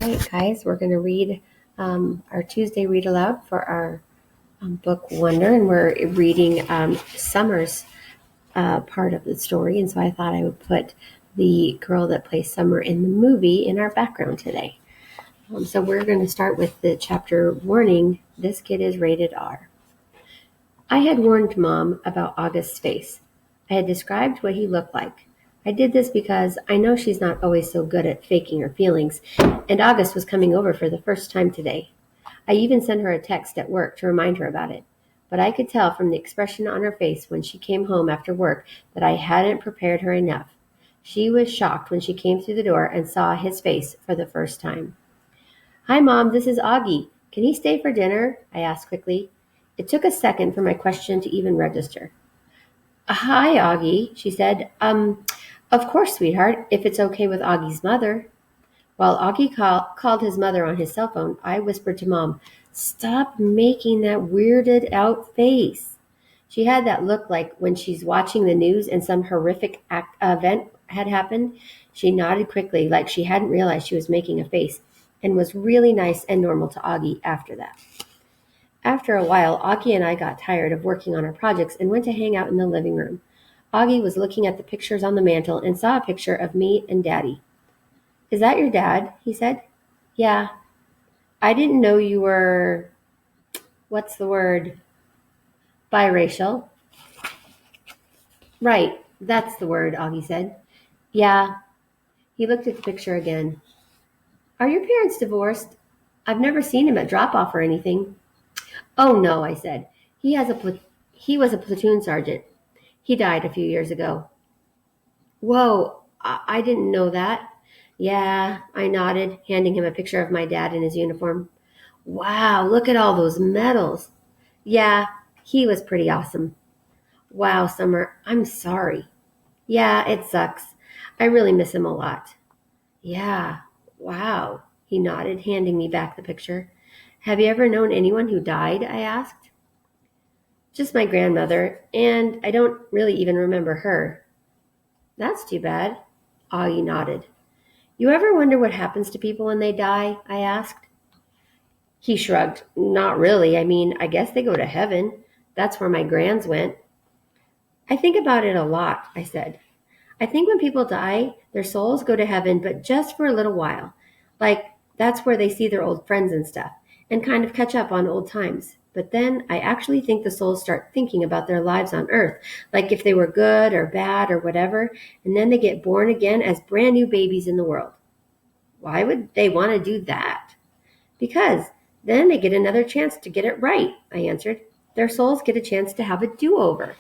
right, guys, we're going to read our Tuesday read aloud for our book Wonder, and we're reading Summer's part of the story. And so I thought I would put the girl that plays Summer in the movie in our background today. So we're going to start with the chapter warning, this kid is rated R. I had warned Mom about August's face. I had described what he looked like. I did this because I know she's not always so good at faking her feelings, and August was coming over for the first time today. I even sent her a text at work to remind her about it, but I could tell from the expression on her face when she came home after work that I hadn't prepared her enough. She was shocked when she came through the door and saw his face for the first time. Hi, Mom, this is Augie. Can he stay for dinner? I asked quickly. It took a second for my question to even register. Hi, Augie, she said. Of course, sweetheart, if it's okay with Augie's mother. While Augie called his mother on his cell phone, I whispered to Mom, stop making that weirded out face. She had that look like when she's watching the news and some horrific event had happened. She nodded quickly like she hadn't realized she was making a face and was really nice and normal to Augie after that. After a while, Augie and I got tired of working on our projects and went to hang out in the living room. Augie was looking at the pictures on the mantel and saw a picture of me and Daddy. Is that your dad? He said. Yeah. I didn't know you were, what's the word? Biracial. Right, that's the word, Augie said. Yeah. He looked at the picture again. Are your parents divorced? I've never seen him at drop-off or anything. Oh, no, I said. He was a platoon sergeant. He died a few years ago. Whoa, I didn't know that. Yeah, I nodded, handing him a picture of my dad in his uniform. Wow, look at all those medals. Yeah, he was pretty awesome. Wow, Summer, I'm sorry. Yeah, it sucks. I really miss him a lot. Yeah, wow, he nodded, handing me back the picture. Have you ever known anyone who died? I asked. Just my grandmother, and I don't really even remember her. That's too bad. Augie nodded. You ever wonder what happens to people when they die? I asked. He shrugged. Not really. I mean, I guess they go to heaven. That's where my grands went. I think about it a lot, I said. I think when people die, their souls go to heaven, but just for a little while. Like, that's where they see their old friends and stuff, and kind of catch up on old times. But then I actually think the souls start thinking about their lives on earth, like if they were good or bad or whatever, and then they get born again as brand new babies in the world. Why would they want to do that? Because then they get another chance to get it right, I answered. Their souls get a chance to have a do-over.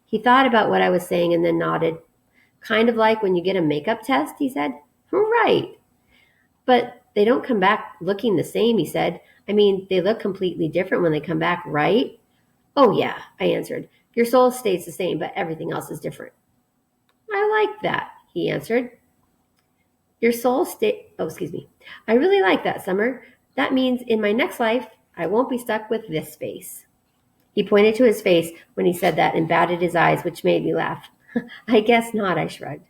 He thought about what I was saying and then nodded. Kind of like when you get a makeup test, he said. Right. But they don't come back looking the same, he said. I mean, they look completely different when they come back, right? Oh, yeah, I answered. Your soul stays the same, but everything else is different. I like that, he answered. Your soul I really like that, Summer. That means in my next life, I won't be stuck with this face. He pointed to his face when he said that and batted his eyes, which made me laugh. I guess not, I shrugged.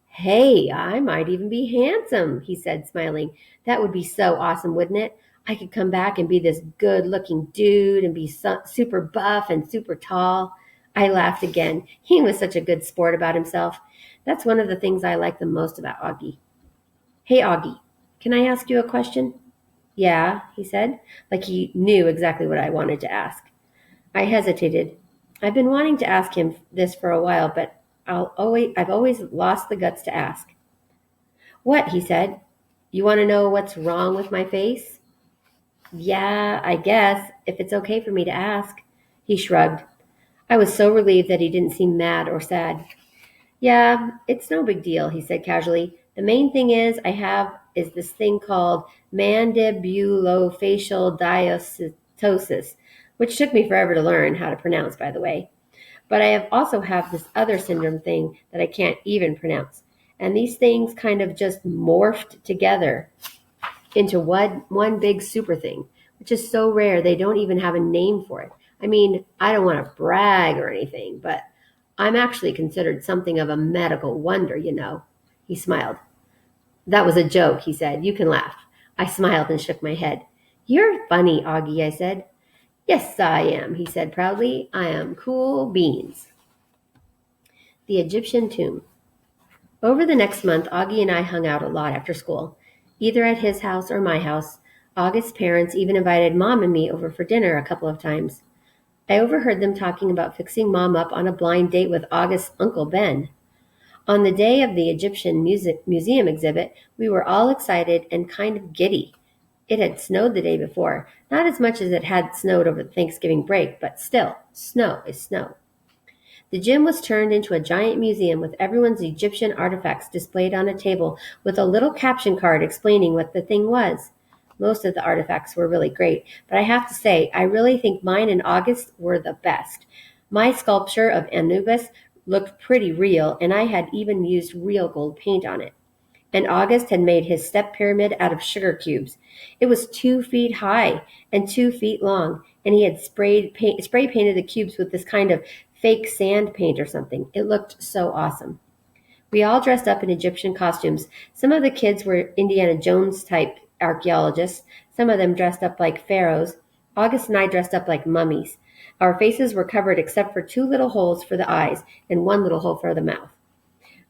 Hey, I might even be handsome, he said, smiling. That would be so awesome, wouldn't it? I could come back and be this good-looking dude and be super buff and super tall. I laughed again. He was such a good sport about himself. That's one of the things I like the most about Augie. Hey, Augie, can I ask you a question? Yeah, he said, like he knew exactly what I wanted to ask. I hesitated. I've been wanting to ask him this for a while, but I've always lost the guts to ask. What, he said. You want to know what's wrong with my face? Yeah, I guess, if it's okay for me to ask. He shrugged. I was so relieved that he didn't seem mad or sad. Yeah, it's no big deal, he said casually. The main thing is this thing called mandibulofacial dysostosis, which took me forever to learn how to pronounce, by the way. But I also have this other syndrome thing that I can't even pronounce. And these things kind of just morphed together into one big super thing, which is so rare they don't even have a name for it. I mean, I don't want to brag or anything, but I'm actually considered something of a medical wonder, you know. He smiled. That was a joke, he said. You can laugh. I smiled and shook my head. You're funny, Augie, I said. Yes, I am, he said proudly. I am cool beans. The Egyptian Tomb. Over the next month, Augie and I hung out a lot after school, either at his house or my house. August's parents even invited Mom and me over for dinner a couple of times. I overheard them talking about fixing Mom up on a blind date with August's Uncle Ben. On the day of the Egyptian Museum exhibit, we were all excited and kind of giddy. It had snowed the day before, not as much as it had snowed over the Thanksgiving break, but still, snow is snow. The gym was turned into a giant museum with everyone's Egyptian artifacts displayed on a table with a little caption card explaining what the thing was. Most of the artifacts were really great, but I have to say, I really think mine and August were the best. My sculpture of Anubis looked pretty real, and I had even used real gold paint on it. And August had made his step pyramid out of sugar cubes. It was 2 feet high and 2 feet long, and he had spray painted the cubes with this kind of fake sand paint or something. It looked so awesome. We all dressed up in Egyptian costumes. Some of the kids were Indiana Jones type archaeologists. Some of them dressed up like pharaohs. August and I dressed up like mummies. Our faces were covered except for 2 little holes for the eyes and 1 little hole for the mouth.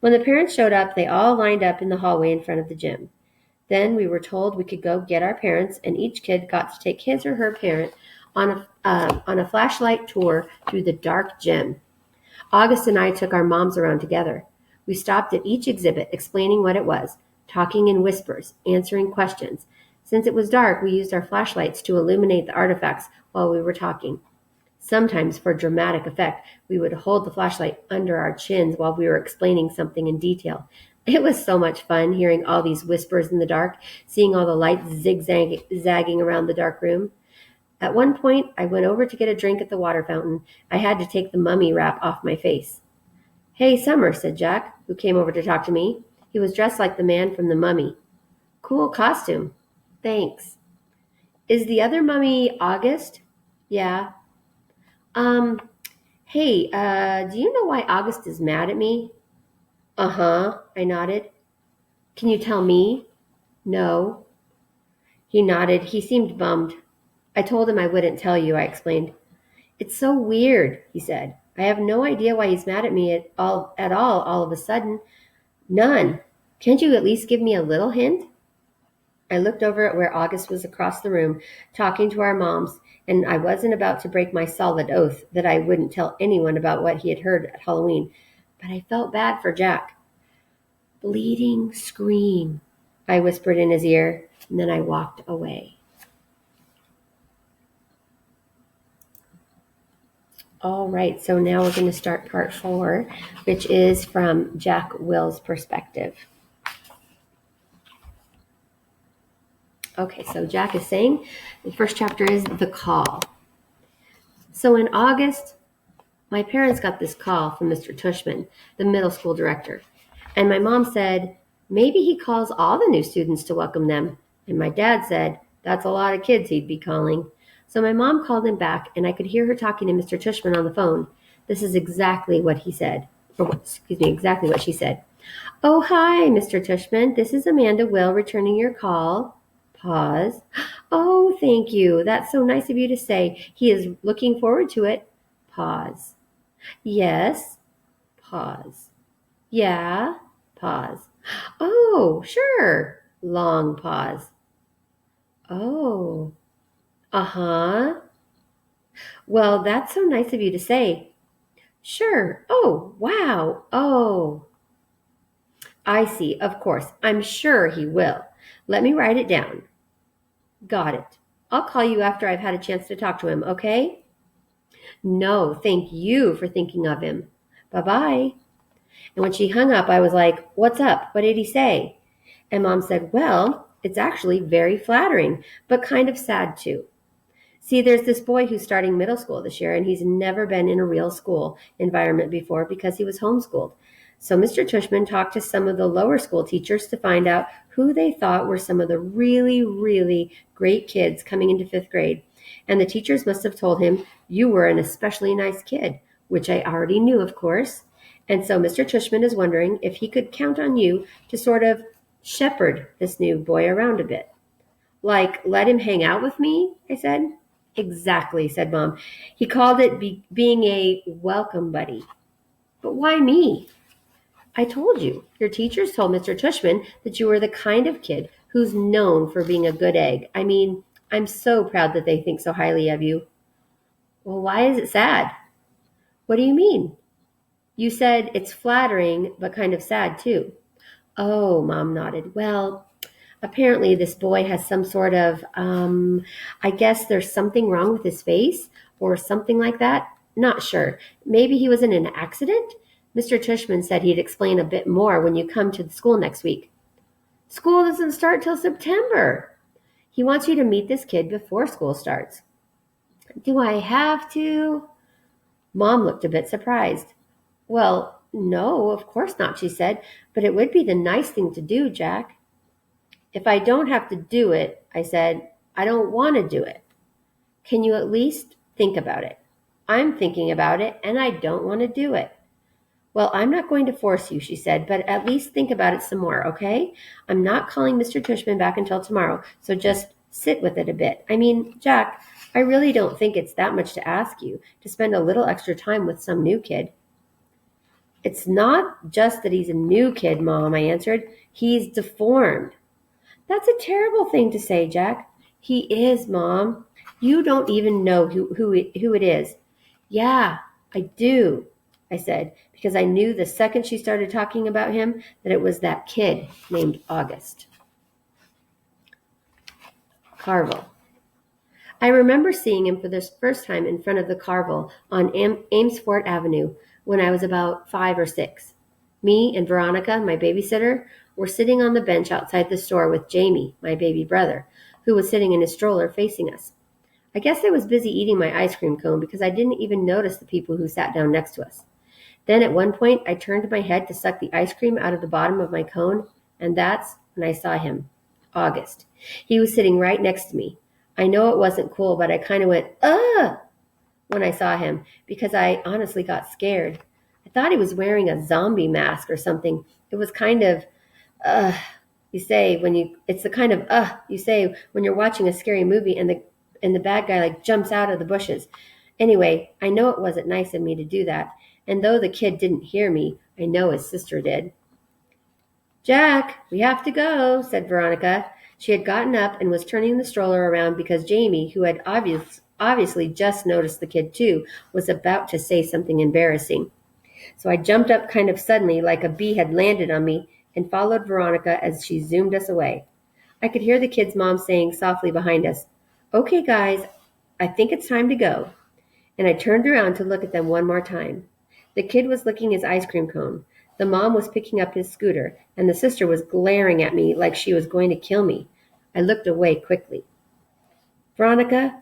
When the parents showed up, they all lined up in the hallway in front of the gym. Then we were told we could go get our parents, and each kid got to take his or her parent on a flashlight tour through the dark gym. August and I took our moms around together. We stopped at each exhibit, explaining what it was, talking in whispers, answering questions. Since it was dark, we used our flashlights to illuminate the artifacts while we were talking. Sometimes, for dramatic effect, we would hold the flashlight under our chins while we were explaining something in detail. It was so much fun hearing all these whispers in the dark, seeing all the lights zigzagging around the dark room. At one point, I went over to get a drink at the water fountain. I had to take the mummy wrap off my face. Hey, Summer, said Jack, who came over to talk to me. He was dressed like the man from the Mummy. Cool costume. Thanks. Is the other mummy August? Yeah. Um, hey, do you know why August is mad at me? Uh-huh, I nodded. Can you tell me? No. He nodded. He seemed bummed. I told him I wouldn't tell you, I explained. It's so weird, he said. I have no idea why he's mad at me all of a sudden. None. Can't you at least give me a little hint? I looked over at where August was across the room, talking to our moms, and I wasn't about to break my solid oath that I wouldn't tell anyone about what he had heard at Halloween, but I felt bad for Jack. Bleeding scream, I whispered in his ear, and then I walked away. All right, so now we're going to start part 4, which is from Jack Will's perspective. Okay, so Jack is saying the first chapter is The Call. So in August, my parents got this call from Mr. Tushman, the middle school director. And my mom said, maybe he calls all the new students to welcome them. And my dad said, that's a lot of kids he'd be calling. So my mom called him back, and I could hear her talking to Mr. Tushman on the phone. This is exactly what he said. Exactly what she said. Oh, hi, Mr. Tushman. This is Amanda Will returning your call. Pause. Oh, thank you. That's so nice of you to say. He is looking forward to it. Pause. Yes. Pause. Yeah. Pause. Oh, sure. Long pause. Oh. Uh-huh. Well, that's so nice of you to say. Sure. Oh, wow. Oh. I see. Of course. I'm sure he will. Let me write it down. Got it. I'll call you after I've had a chance to talk to him, okay? No, thank you for thinking of him. Bye-bye. And when she hung up, I was like, what's up? What did he say? And Mom said, well, it's actually very flattering, but kind of sad too. See, there's this boy who's starting middle school this year, and he's never been in a real school environment before because he was homeschooled. So Mr. Tushman talked to some of the lower school teachers to find out who they thought were some of the really, really great kids coming into 5th grade. And the teachers must have told him, you were an especially nice kid, which I already knew, of course. And so Mr. Tushman is wondering if he could count on you to sort of shepherd this new boy around a bit. Like, let him hang out with me? I said. Exactly, said Mom. He called it being a welcome buddy. But why me? I told you. Your teachers told Mr. Tushman that you were the kind of kid who's known for being a good egg. I mean, I'm so proud that they think so highly of you. Well, why is it sad? What do you mean? You said it's flattering, but kind of sad, too. Oh, Mom nodded. Well, apparently this boy has some sort of, I guess there's something wrong with his face or something like that. Not sure. Maybe he was in an accident? Mr. Tushman said he'd explain a bit more when you come to the school next week. School doesn't start till September. He wants you to meet this kid before school starts. Do I have to? Mom looked a bit surprised. Well, no, of course not, she said, but it would be the nice thing to do, Jack. If I don't have to do it, I said, I don't want to do it. Can you at least think about it? I'm thinking about it, and I don't want to do it. Well, I'm not going to force you, she said, but at least think about it some more, okay? I'm not calling Mr. Tushman back until tomorrow, so just sit with it a bit. I mean, Jack, I really don't think it's that much to ask you to spend a little extra time with some new kid. It's not just that he's a new kid, Mom, I answered. He's deformed. That's a terrible thing to say, Jack. He is, Mom. You don't even know who it is. Yeah, I do, I said, because I knew the second she started talking about him that it was that kid named August. Carvel. I remember seeing him for the first time in front of the Carvel on Amesfort Avenue when I was about 5 or 6. Me and Veronica, my babysitter, were sitting on the bench outside the store with Jamie, my baby brother, who was sitting in his stroller facing us. I guess I was busy eating my ice cream cone because I didn't even notice the people who sat down next to us. Then at one point, I turned my head to suck the ice cream out of the bottom of my cone, and that's when I saw him, August. He was sitting right next to me. I know it wasn't cool, but I kind of went, ugh, when I saw him, because I honestly got scared. I thought he was wearing a zombie mask or something. It was kind of, you say when you, it's the kind of, you say when you're watching a scary movie and the bad guy like jumps out of the bushes. Anyway, I know it wasn't nice of me to do that. And though the kid didn't hear me, I know his sister did. Jack, we have to go, said Veronica. She had gotten up and was turning the stroller around because Jamie, who had obviously just noticed the kid too, was about to say something embarrassing. So I jumped up kind of suddenly like a bee had landed on me and followed Veronica as she zoomed us away. I could hear the kid's mom saying softly behind us, "Okay, guys, I think it's time to go." And I turned around to look at them one more time. The kid was licking his ice cream cone. The mom was picking up his scooter, and the sister was glaring at me like she was going to kill me. I looked away quickly. Veronica,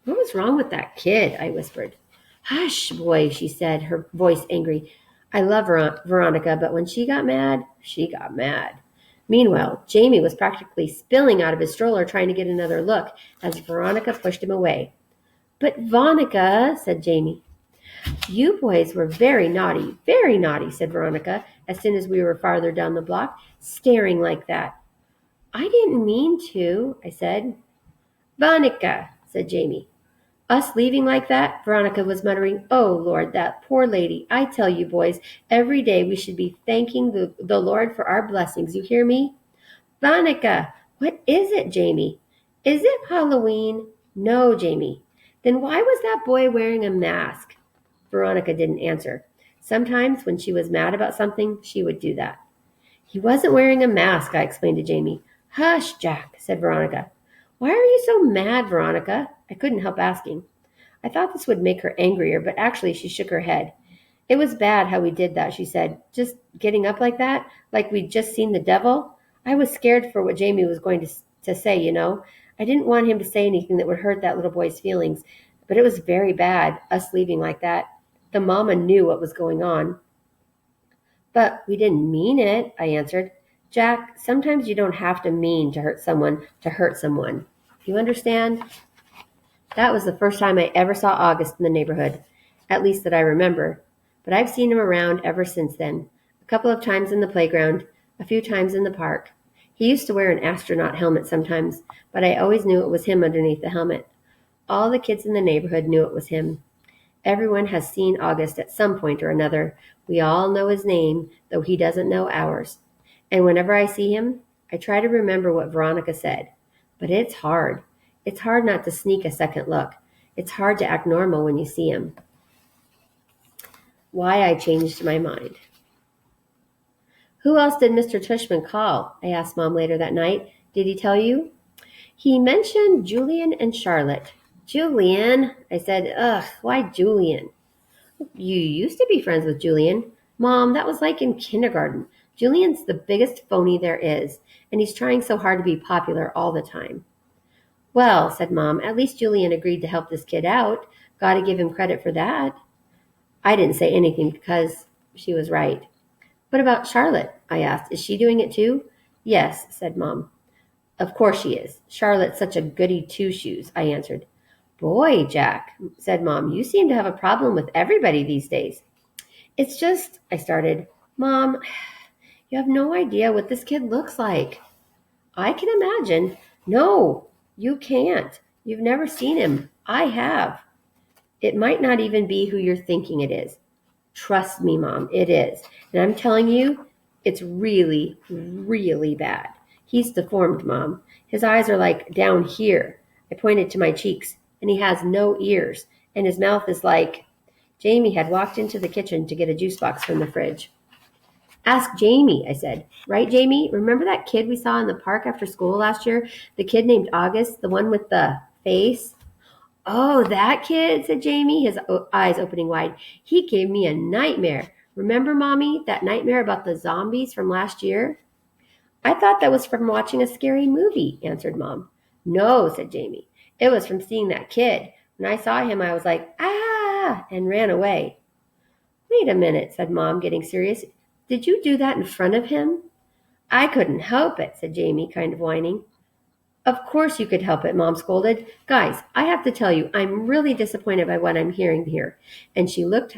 what was wrong with that kid? I whispered. Hush, boy, she said, her voice angry. I love Veronica, but when she got mad, she got mad. Meanwhile, Jamie was practically spilling out of his stroller trying to get another look as Veronica pushed him away. But Veronica, said Jamie. You boys were very naughty, said Veronica, as soon as we were farther down the block, staring like that. I didn't mean to, I said. Veronica, said Jamie. Us leaving like that? Veronica was muttering. Oh, Lord, that poor lady. I tell you, boys, every day we should be thanking the Lord for our blessings. You hear me? Veronica, what is it, Jamie? Is it Halloween? No, Jamie. Then why was that boy wearing a mask? Veronica didn't answer. Sometimes when she was mad about something, she would do that. He wasn't wearing a mask, I explained to Jamie. Hush, Jack, said Veronica. Why are you so mad, Veronica? I couldn't help asking. I thought this would make her angrier, but actually she shook her head. It was bad how we did that, she said. Just getting up like that, like we'd just seen the devil. I was scared for what Jamie was going to say, you know. I didn't want him to say anything that would hurt that little boy's feelings, but it was very bad, us leaving like that. The mama knew what was going on. But we didn't mean it, I answered. Jack, sometimes you don't have to mean to hurt someone. You understand? That was the first time I ever saw August in the neighborhood, at least that I remember. But I've seen him around ever since then, a couple of times in the playground, a few times in the park. He used to wear an astronaut helmet sometimes, but I always knew it was him underneath the helmet. All the kids in the neighborhood knew it was him. Everyone has seen August at some point or another. We all know his name, though he doesn't know ours. And whenever I see him, I try to remember what Veronica said. But it's hard. It's hard not to sneak a second look. It's hard to act normal when you see him. Why I changed my mind. Who else did Mr. Tushman call? I asked Mom later that night. Did he tell you? He mentioned Julian and Charlotte. Julian, I said. Ugh, why Julian? You used to be friends with Julian. Mom, that was like in kindergarten. Julian's the biggest phony there is, and he's trying so hard to be popular all the time. Well, said Mom, at least Julian agreed to help this kid out. Gotta give him credit for that. I didn't say anything because she was right. What about Charlotte? I asked. Is she doing it too? Yes, said Mom. Of course she is. Charlotte's such a goody two-shoes, I answered. Boy, Jack, said Mom, you seem to have a problem with everybody these days. It's just, I started. Mom, you have no idea what this kid looks like. I can imagine. No, you can't. You've never seen him. I have. It might not even be who you're thinking it is. Trust me, Mom, it is. And I'm telling you, it's really, really bad. He's deformed, Mom. His eyes are like down here. I pointed to my cheeks, and he has no ears, and his mouth is like... Jamie had walked into the kitchen to get a juice box from the fridge. Ask Jamie, I said. Right, Jamie? Remember that kid we saw in the park after school last year? The kid named August, the one with the face? Oh, that kid, said Jamie, his eyes opening wide. He gave me a nightmare. Remember, Mommy, that nightmare about the zombies from last year? I thought that was from watching a scary movie, answered Mom. No, said Jamie. It was from seeing that kid. When I saw him, I was like, ah, and ran away. Wait a minute, said Mom, getting serious. Did you do that in front of him? I couldn't help it, said Jamie, kind of whining. Of course you could help it, Mom scolded. Guys, I have to tell you, I'm really disappointed by what I'm hearing here. And she looked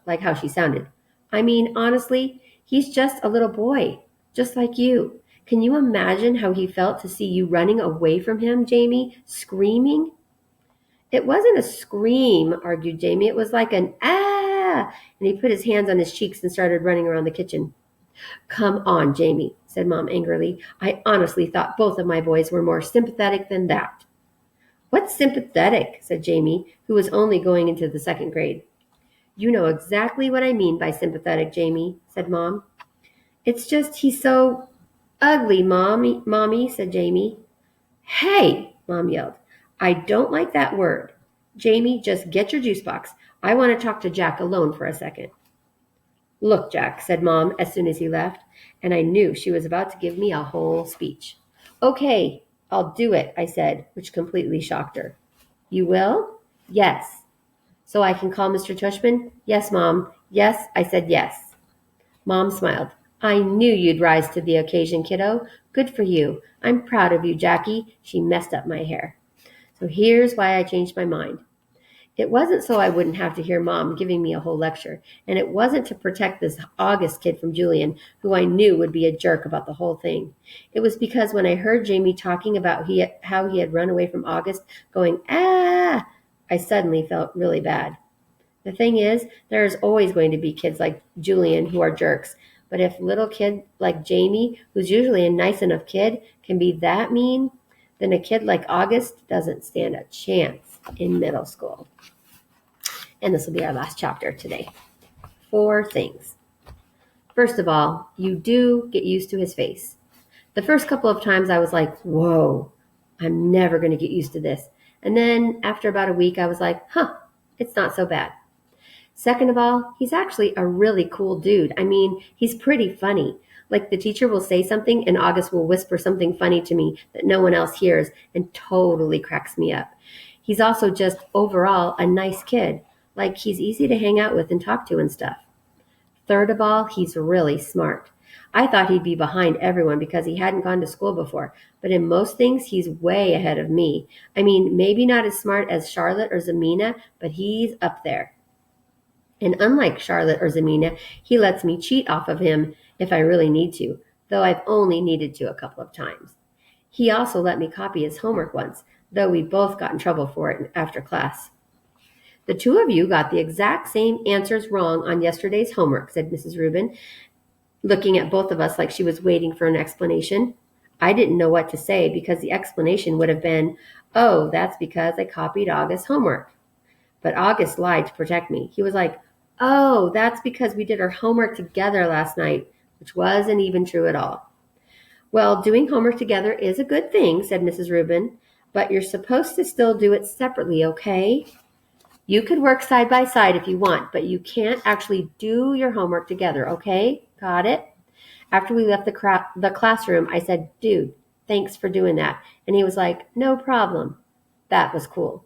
like how she sounded. I mean, honestly, he's just a little boy, just like you. Can you imagine how he felt to see you running away from him, Jamie, screaming? It wasn't a scream, argued Jamie. It was like an ah, and he put his hands on his cheeks and started running around the kitchen. Come on, Jamie, said Mom angrily. I honestly thought both of my boys were more sympathetic than that. What's sympathetic? Said Jamie, who was only going into the second grade. You know exactly what I mean by sympathetic, Jamie, said Mom. It's just he's so ugly, Mommy, said Jamie. Hey, Mom yelled. I don't like that word. Jamie, just get your juice box. I want to talk to Jack alone for a second. Look, Jack, said Mom as soon as he left, and I knew she was about to give me a whole speech. Okay, I'll do it, I said, which completely shocked her. You will? Yes. So I can call Mr. Tushman? Yes, Mom. Yes, I said yes. Mom smiled. I knew you'd rise to the occasion, kiddo. Good for you. I'm proud of you, Jackie. She messed up my hair. So here's why I changed my mind. It wasn't so I wouldn't have to hear Mom giving me a whole lecture, and it wasn't to protect this August kid from Julian, who I knew would be a jerk about the whole thing. It was because when I heard Jamie talking about how he had run away from August, going, ah, I suddenly felt really bad. The thing is, there's always going to be kids like Julian who are jerks, but if little kid like Jamie, who's usually a nice enough kid, can be that mean, then a kid like August doesn't stand a chance in middle school. And this will be our last chapter today. 4 things. First of all, you do get used to his face. The first couple of times I was like, whoa, I'm never going to get used to this. And then after about a week, I was like, it's not so bad. Second of all, he's actually a really cool dude. I mean, he's pretty funny. Like the teacher will say something and August will whisper something funny to me that no one else hears and totally cracks me up. He's also just overall a nice kid. Like he's easy to hang out with and talk to and stuff. Third of all, he's really smart. I thought he'd be behind everyone because he hadn't gone to school before, but in most things, he's way ahead of me. I mean, maybe not as smart as Charlotte or Zamina, but he's up there. And unlike Charlotte or Zamina, he lets me cheat off of him if I really need to. though I've only needed to a couple of times. He also let me copy his homework once, though we both got in trouble for it after class. The two of you got the exact same answers wrong on yesterday's homework, said Mrs. Rubin, looking at both of us like she was waiting for an explanation. I didn't know what to say because the explanation would have been, oh, that's because I copied August's homework. But August lied to protect me. He was like, oh, that's because we did our homework together last night, which wasn't even true at all. Well, doing homework together is a good thing, said Mrs. Rubin, but you're supposed to still do it separately, okay? You could work side by side if you want, but you can't actually do your homework together, okay? Got it? After we left the classroom, I said, dude, thanks for doing that. And he was like, no problem. That was cool.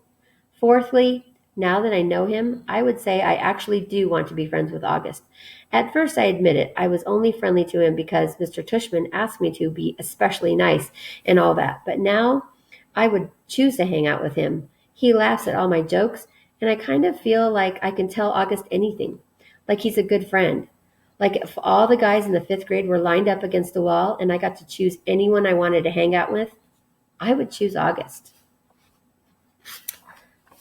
Fourthly, now that I know him, I would say I actually do want to be friends with August. At first, I admit it, I was only friendly to him because Mr. Tushman asked me to be especially nice and all that. But now I would choose to hang out with him. He laughs at all my jokes, and I kind of feel like I can tell August anything, like he's a good friend. Like if all the guys in the 5th grade were lined up against the wall and I got to choose anyone I wanted to hang out with, I would choose August.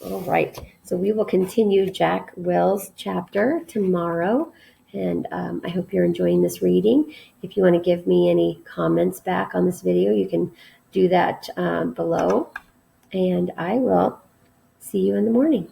All right, so we will continue Jack Will's chapter tomorrow, and I hope you're enjoying this reading. If you want to give me any comments back on this video, you can do that below, and I will see you in the morning.